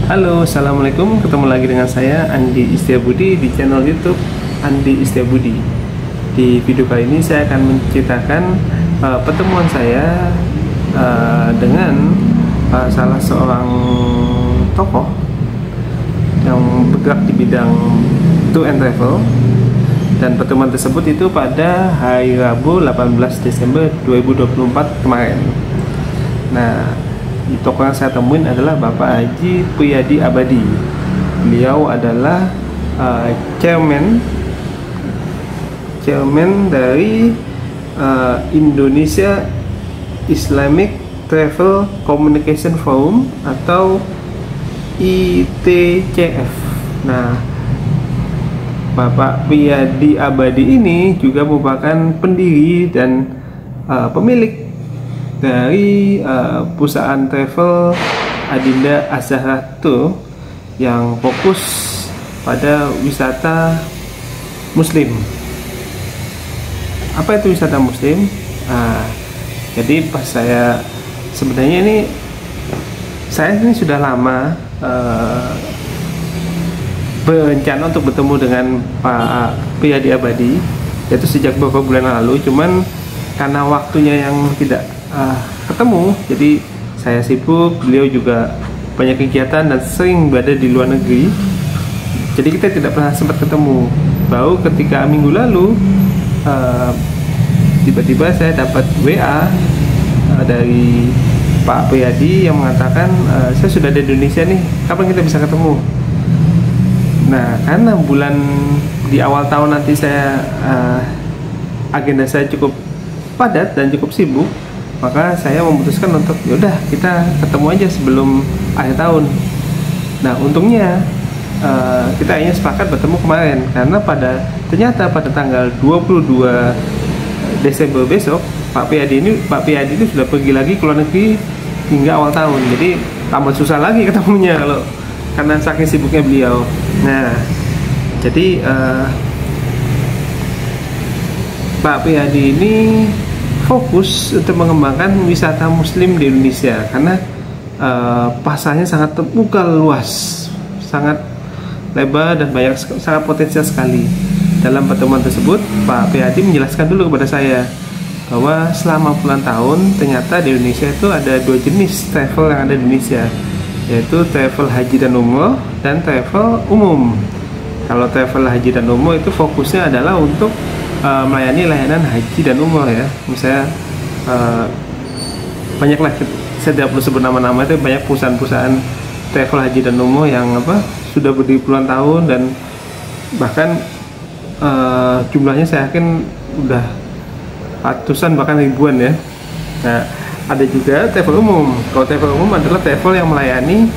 Halo, assalamualaikum. Ketemu lagi dengan saya Andi Istiabudi di channel YouTube Andi Istiabudi. Di video kali ini saya akan menceritakan pertemuan saya dengan salah seorang tokoh yang bergerak di bidang tour and travel. Dan pertemuan tersebut itu pada hari Rabu 18 Desember 2024 kemarin. Nah, tokoh yang saya temuin adalah Bapak Haji Priyadi Abadi. Beliau adalah chairman dari Indonesia Islamic Travel Communication Forum atau ITCF. Nah, Bapak Priyadi Abadi ini juga merupakan pendiri dan pemilik dari perusahaan travel Adinda Azahra Tour yang fokus pada wisata muslim. Apa itu wisata muslim? Jadi pas sebenarnya saya ini sudah lama berencana untuk bertemu dengan Pak Priyadi Abadi, yaitu sejak beberapa bulan lalu. Cuman karena waktunya yang tidak ketemu, jadi saya sibuk, beliau juga banyak kegiatan dan sering berada di luar negeri, jadi kita tidak pernah sempat ketemu. Baru ketika minggu lalu tiba-tiba saya dapat WA dari Pak Priyadi yang mengatakan saya sudah ada di Indonesia nih, kapan kita bisa ketemu. Nah, karena di awal tahun nanti agenda saya cukup padat dan cukup sibuk, maka saya memutuskan untuk yaudah kita ketemu aja sebelum akhir tahun. Nah, untungnya kita akhirnya sepakat bertemu kemarin, karena ternyata pada tanggal 22 Desember besok Pak Priyadi ini sudah pergi lagi ke luar negeri hingga awal tahun. Jadi tambah susah lagi ketemunya karena saking sibuknya beliau. Nah, jadi Pak Priyadi ini fokus untuk mengembangkan wisata muslim di Indonesia, karena pasarnya sangat terbuka luas, sangat lebar dan sangat potensial sekali. Dalam pertemuan tersebut, Pak Priyadi menjelaskan dulu kepada saya bahwa selama puluhan tahun ternyata di Indonesia itu ada dua jenis travel yang ada di Indonesia, yaitu travel haji dan umroh dan travel umum. Kalau travel haji dan umroh itu fokusnya adalah untuk melayani layanan haji dan umroh ya. Misalnya banyaklah, saya tidak perlu sebut nama-nama, itu banyak perusahaan-perusahaan travel haji dan umroh yang sudah berdiri puluhan tahun, dan bahkan jumlahnya saya yakin udah ratusan bahkan ribuan ya. Nah, ada juga travel umum. Kalau travel umum adalah travel yang melayani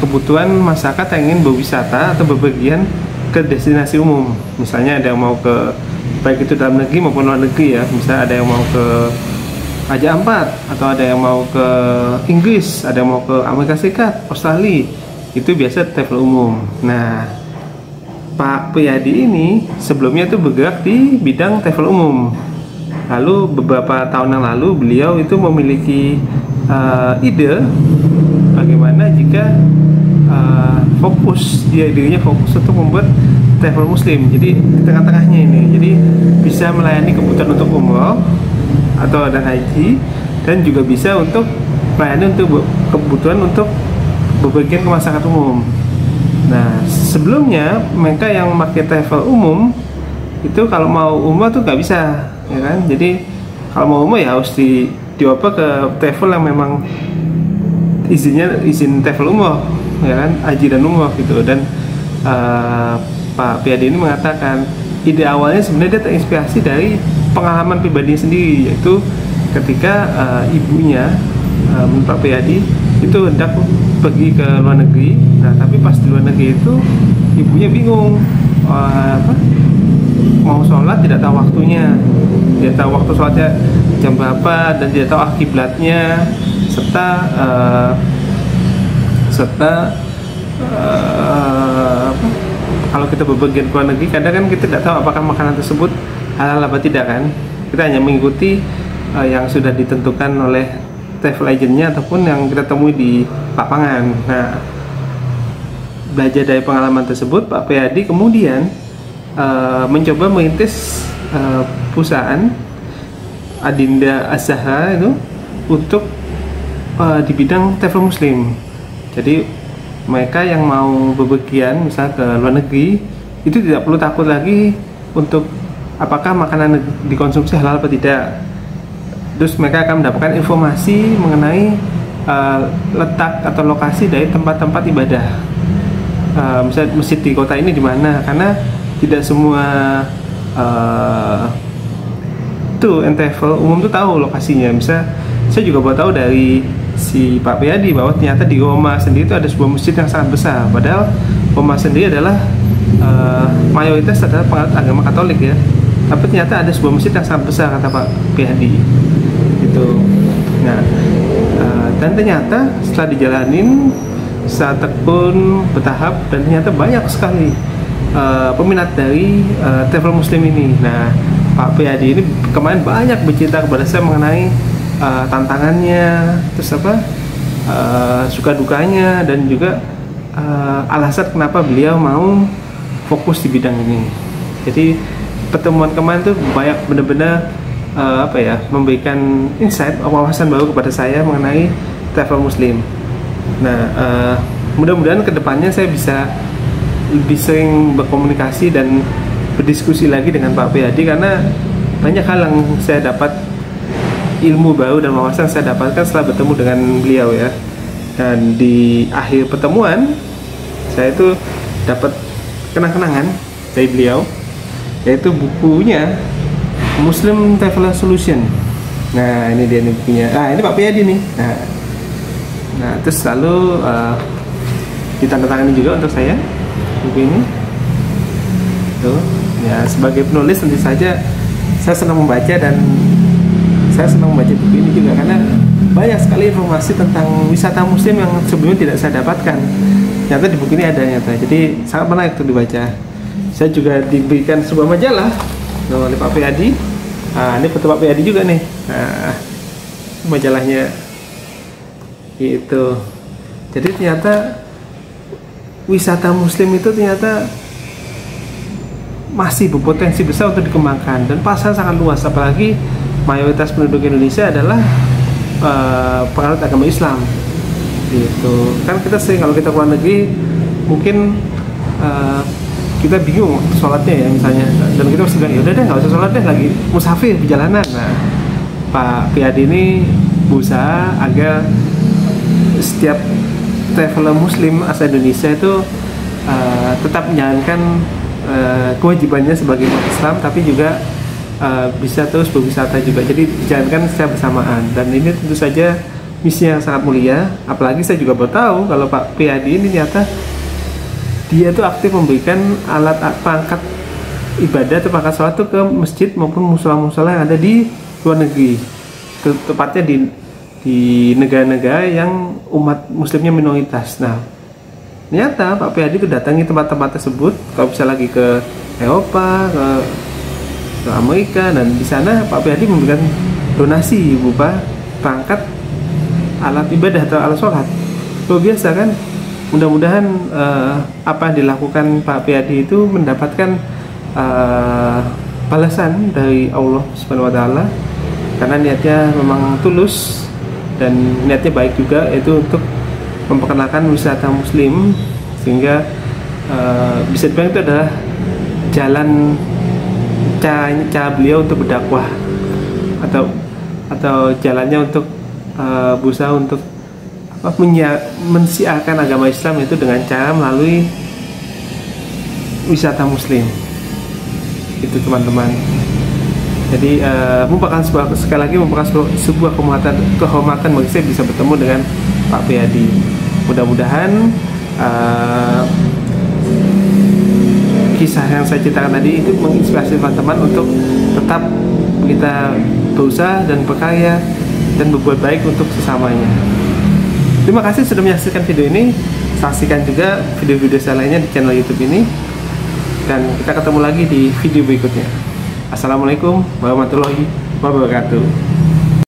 kebutuhan masyarakat yang ingin berwisata atau bepergian ke destinasi umum. Misalnya ada yang mau baik itu dalam negeri maupun luar negeri ya. Misalnya ada yang mau ke Raja Ampat, atau ada yang mau ke Inggris, ada yang mau ke Amerika Serikat, Australia. Itu biasa travel umum. Nah, Pak Priyadi ini sebelumnya itu bergerak di bidang travel umum. Lalu beberapa tahun yang lalu beliau itu memiliki ide bagaimana jika dirinya fokus untuk membuat travel muslim. Jadi di tengah-tengahnya ini, jadi bisa melayani kebutuhan untuk umroh atau dan haji, dan juga bisa untuk melayani untuk kebutuhan untuk bepergian ke masyarakat umum. Nah, sebelumnya mereka yang pakai travel umum itu kalau mau umroh tuh nggak bisa, ya kan? Jadi kalau mau umroh ya harus dioper ke travel yang memang izin travel umroh, ya kan, haji dan umroh gitu. Dan Pak Priyadi ini mengatakan ide awalnya sebenarnya dia terinspirasi dari pengalaman pribadi sendiri, yaitu ketika ibunya Pak Priyadi itu hendak pergi ke luar negeri. Nah, tapi pas di luar negeri itu ibunya bingung mau sholat, tidak tahu waktunya, tidak tahu waktu sholatnya jam berapa, dan tidak tahu kiblatnya, serta kalau kita bepergian ke luar negeri kadang kan kita tidak tahu apakah makanan tersebut halal apa tidak kan. Kita hanya mengikuti yang sudah ditentukan oleh travel agentnya ataupun yang kita temui di lapangan. Nah, belajar dari pengalaman tersebut, Pak Priyadi kemudian mencoba merintis perusahaan Adinda Az-Zahra itu untuk di bidang travel muslim. Jadi mereka yang mau bepergian misal ke luar negeri itu tidak perlu takut lagi untuk apakah makanan dikonsumsi halal atau tidak. Terus mereka akan mendapatkan informasi mengenai letak atau lokasi dari tempat-tempat ibadah. Misalnya masjid di kota ini di mana, karena tidak semua tour and travel umum itu tahu lokasinya. Misal saya juga baru tahu dari si Pak Priyadi bahwa ternyata di Roma sendiri itu ada sebuah masjid yang sangat besar. Padahal Roma sendiri adalah mayoritas adalah penganut agama Katolik ya. Tapi ternyata ada sebuah masjid yang sangat besar kata Pak Priyadi. Gitu. Nah, dan ternyata setelah dijalanin secara tekun, bertahap, dan ternyata banyak sekali peminat dari travel muslim ini. Nah, Pak Priyadi ini kemarin banyak bercerita kepada saya mengenai tantangannya, terus suka dukanya, dan juga alasan kenapa beliau mau fokus di bidang ini. Jadi pertemuan kemarin tuh banyak benar-benar memberikan insight, wawasan baru kepada saya mengenai travel muslim. Nah, mudah-mudahan kedepannya saya bisa lebih sering berkomunikasi dan berdiskusi lagi dengan Pak Priyadi, karena banyak hal yang saya dapat, ilmu baru dan wawasan saya dapatkan setelah bertemu dengan beliau ya. Dan di akhir pertemuan saya itu dapat kenang-kenangan dari beliau, yaitu bukunya Muslim Traveler Solution. Nah, ini dia nih bukunya. Ini Pak Priyadi nih. Nah, terus lalu ditandatangani juga untuk saya buku ini. Tuh, ya sebagai penulis tentu saja saya senang membaca, dan saya senang membaca buku ini juga karena banyak sekali informasi tentang wisata muslim yang sebelumnya tidak saya dapatkan. Ternyata di buku ini ada nyata. Jadi sangat menarik untuk dibaca. Saya juga diberikan sebuah majalah oleh Pak Priyadi. Ini foto Pak Priyadi juga nih. Majalahnya itu. Jadi ternyata wisata muslim itu ternyata masih berpotensi besar untuk dikembangkan, dan pasar sangat luas, apalagi mayoritas penduduk Indonesia adalah penganut agama Islam. Gitu. Kan kita sering kalau kita keluar negeri mungkin kita bingung sholatnya ya misalnya, dan kita mesti bilang ya udah deh nggak usah sholat deh, lagi musafir perjalanan. Nah, Pak Priyadi ini berusaha agar setiap traveler muslim asal Indonesia itu tetap menjalankan kewajibannya sebagai umat Islam, tapi juga bisa terus berwisata juga. Jadi dijalankan secara bersamaan, dan ini tentu saja misi yang sangat mulia. Apalagi saya juga baru tahu kalau Pak Priyadi ini ternyata dia itu aktif memberikan alat perangkat ibadah atau perangkat sholat itu ke masjid maupun musola-musola yang ada di luar negeri, tepatnya di negara-negara yang umat muslimnya minoritas. Nah, ternyata Pak Priyadi itu datangi tempat-tempat tersebut, kalau bisa lagi ke Eropa, ke Amerika, dan di sana Pak Priyadi memberikan donasi berupa perangkat alat ibadah atau alat sholat. Luar biasa kan? Mudah-mudahan apa yang dilakukan Pak Priyadi itu mendapatkan balasan dari Allah Subhanahu wa Ta'ala, karena niatnya memang tulus dan niatnya baik juga, yaitu untuk memperkenalkan wisata muslim, sehingga bisa dibilang itu adalah jalan cara beliau untuk berdakwah, atau jalannya untuk berusaha untuk mensiarkan agama Islam, itu dengan cara melalui wisata muslim. Itu teman-teman. Jadi sekali lagi merupakan sebuah kehormatan bagi saya bisa bertemu dengan Pak Priyadi. Mudah-mudahan kisah yang saya ceritakan tadi itu menginspirasi teman-teman untuk tetap kita berusaha dan berkarya dan berbuat baik untuk sesamanya. Terima kasih sudah menyaksikan video ini. Saksikan juga video-video saya lainnya di channel YouTube ini, dan kita ketemu lagi di video berikutnya. Assalamualaikum warahmatullahi wabarakatuh.